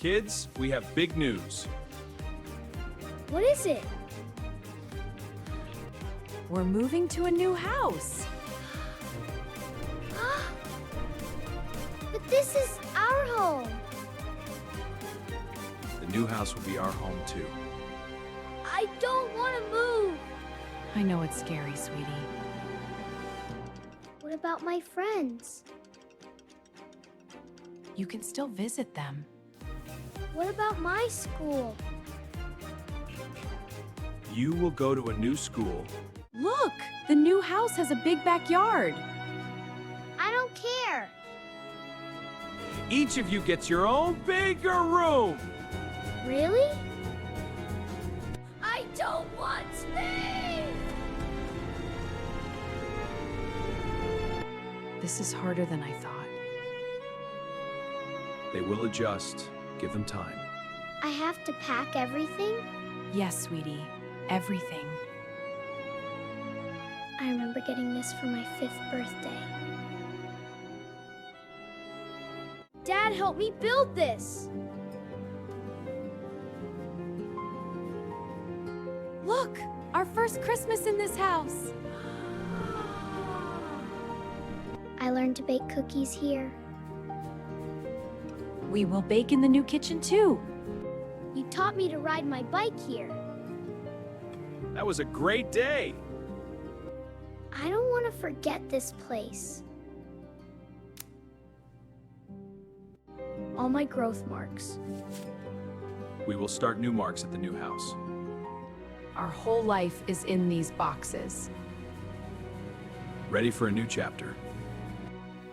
Kids, we have big news. What is it? We're moving to a new house. But this is our home. The new house will be our home too. I don't want to move. I know it's scary, sweetie. What about my friends? You can still visit them. What about my school? You will go to a new school. Look, the new house has a big backyard. I don't care. Each of you gets your own bigger room. Really? I don't want space! This is harder than I thought. They will adjust. Give them time. I have to pack everything? Yes, sweetie. Everything. I remember getting this for my 5th birthday. Dad helped me build this! Look, our first Christmas in this house. I learned to bake cookies here. We will bake in the new kitchen too. You taught me to ride my bike here. That was a great day. I don't want to forget this place. All my growth marks. We will start new marks at the new house. Our whole life is in these boxes. Ready for a new chapter.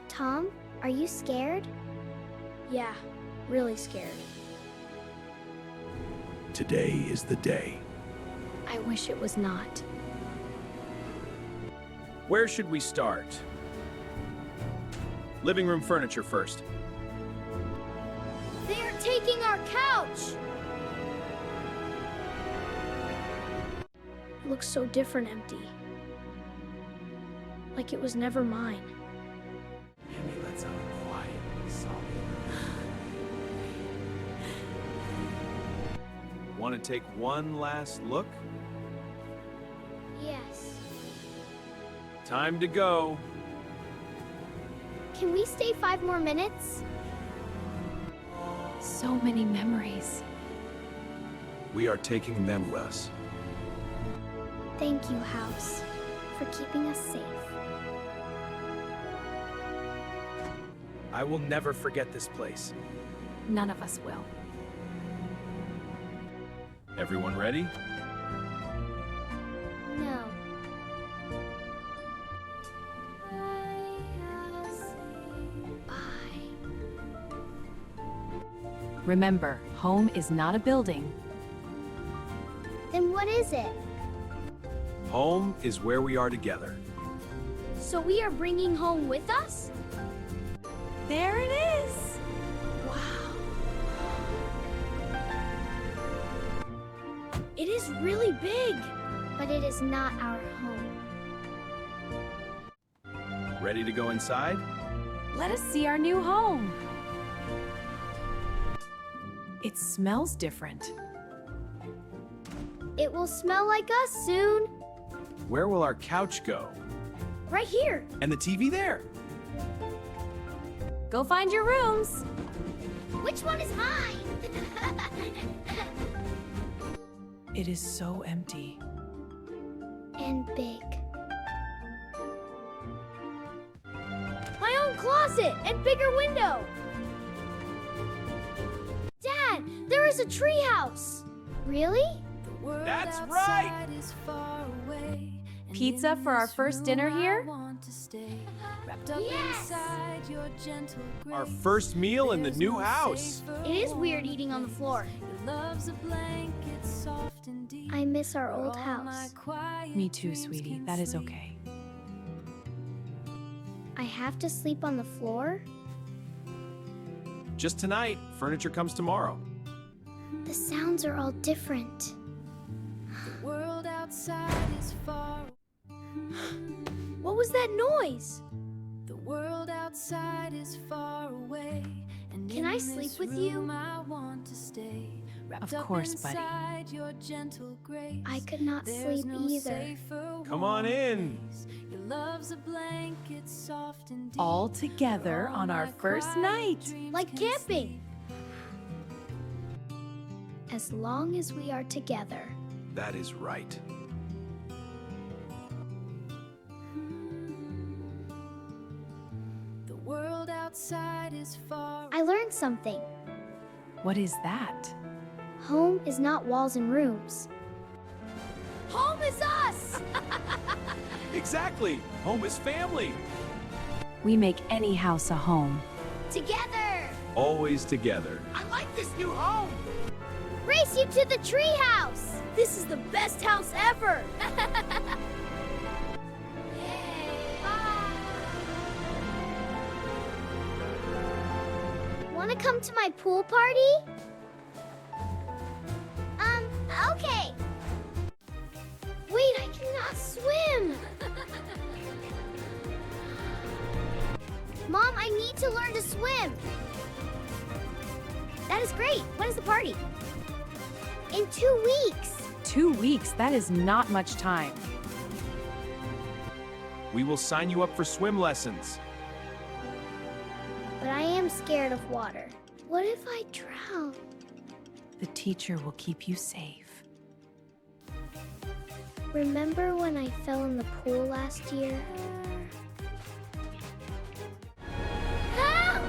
Tom, are you scared? Yeah, really scared. Today is the day. I wish it was not. Where should we start? Living room furniture first. They are taking our couch! It looks so different empty. Like it was never mine. Maybe let's have a quiet song. Want to take one last look? Yes. Time to go. Can we stay 5 more minutes? So many memories. We are taking them with us. Thank you, house, for keeping us safe. I will never forget this place. None of us will. Everyone ready? No. Bye. Remember, home is not a building. Then what is it? Home is where we are together. So we are bringing home with us? There it is! Wow. It is really big, but it is not our home. Ready to go inside? Let us see our new home. It smells different. It will smell like us soon. Where will our couch go? Right here. And the TV there? Go find your rooms. Which one is mine? It is so empty. And big. My own closet and bigger window. Dad, there is a treehouse. Really? That's right! Pizza for our first dinner here? Yes! Our first meal in the new house. It is weird eating on the floor. I miss our old house. Me too, sweetie. That is okay. I have to sleep on the floor? Just tonight. Furniture comes tomorrow. The sounds are all different. What was that noise? The world outside is far away, Can I sleep with you? Of course, buddy. I could not sleep either. Come on in. All together on our first night. Like camping. As long as we are together. That is right. The world outside is far. I learned something. What is that? Home is not walls and rooms. Home is us! Exactly. Home is family. We make any house a home. Together! Always together. I like this new home! Race you to the tree house! This is the best house ever! Wanna come to my pool party? Okay. Wait, I cannot swim. Mom, I need to learn to swim. That is great. When is the party? In 2 weeks. 2 weeks, that is not much time. We will sign you up for swim lessons. But I am scared of water. What if I drown? The teacher will keep you safe. Remember when I fell in the pool last year? Ah!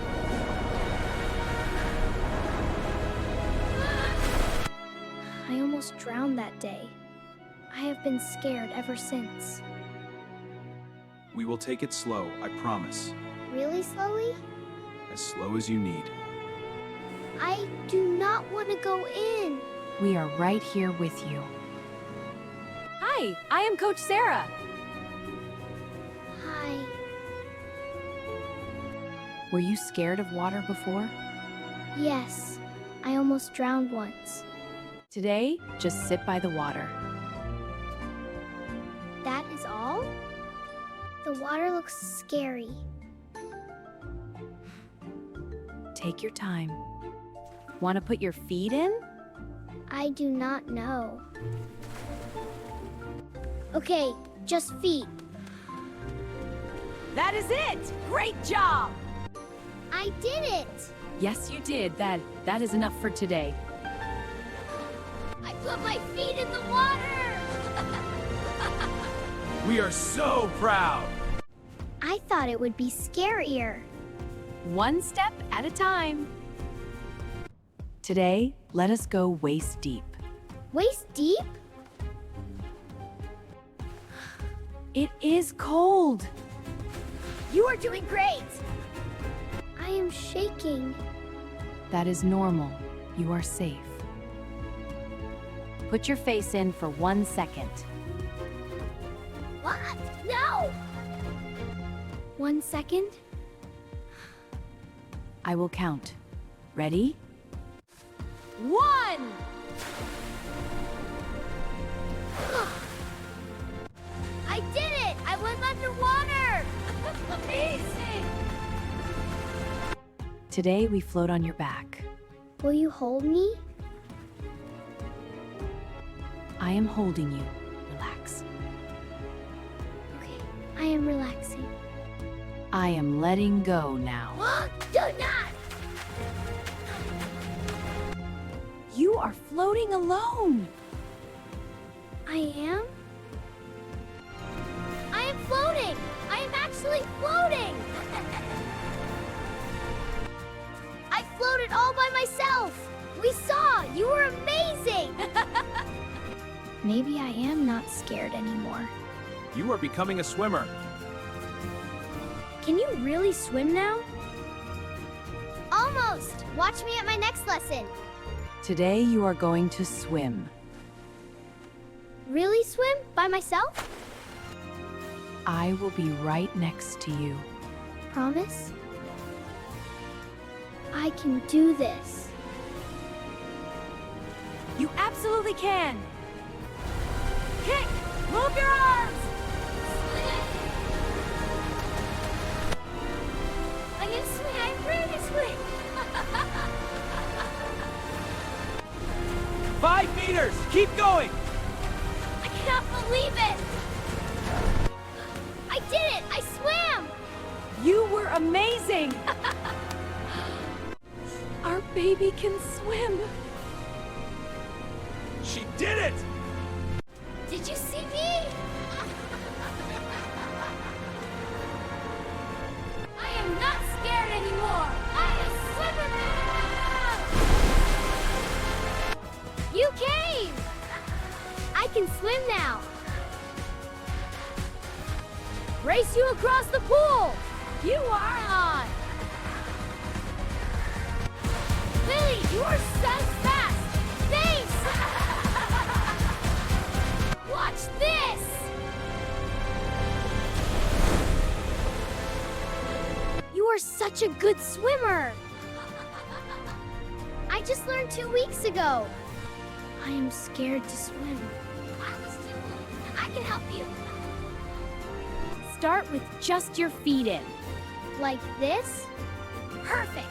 I almost drowned that day. I have been scared ever since. We will take it slow, I promise. Really slowly? As slow as you need. I do not want to go in. We are right here with you. Hi, I am Coach Sarah. Hi. Were you scared of water before? Yes, I almost drowned once. Today, just sit by the water. That is all? The water looks scary. Take your time. Want to put your feet in? I do not know. Okay, just feet. That is it! Great job! I did it! Yes, you did. That is enough for today. I put my feet in the water! We are so proud. I thought it would be scarier. One step at a time. Today, let us go waist deep. Waist deep? It is cold. You are doing great! I am shaking. That is normal. You are safe. Put your face in for 1 second. What? No! 1 second? I will count. Ready? 1! I did it! I went underwater! Amazing! Today, we float on your back. Will you hold me? I am holding you. Relax. Okay, I am relaxing. I am letting go now. Do not! You are floating alone. I am? I am floating! I am actually floating! I floated all by myself! We saw! You were amazing! Maybe I am not scared anymore. You are becoming a swimmer. Can you really swim now? Almost! Watch me at my next lesson. Today, you are going to swim. Really swim? By myself? I will be right next to you. Promise? I can do this. You absolutely can. Kick! Move your arms! I can swim! I'm ready to swim! 5 meters! Keep going! I cannot believe it! I did it! I swam! You were amazing! Our baby can swim. She did it! Did you see me? I am not scared anymore! I am swimming now! You came! I can swim now! Race you across the pool! You are on! Lily, you are so fast! Thanks! Watch this! You are such a good swimmer! I just learned 2 weeks ago. I am scared to swim. I can help you. Start with just your feet in. Like this? Perfect!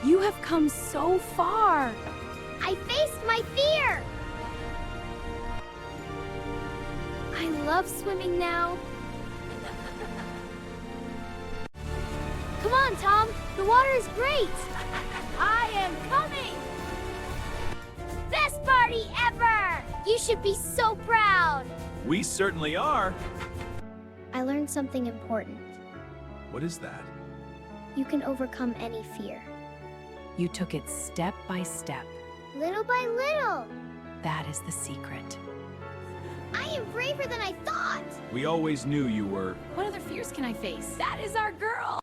You have come so far. I faced my fear! I love swimming now. Come on, Tom. The water is great. I am coming. Best party ever! You should be so proud. We certainly are. I learned something important. What is that? You can overcome any fear. You took it step by step. Little by little. That is the secret. I am braver than I thought. We always knew you were. What other fears can I face? That is our girl!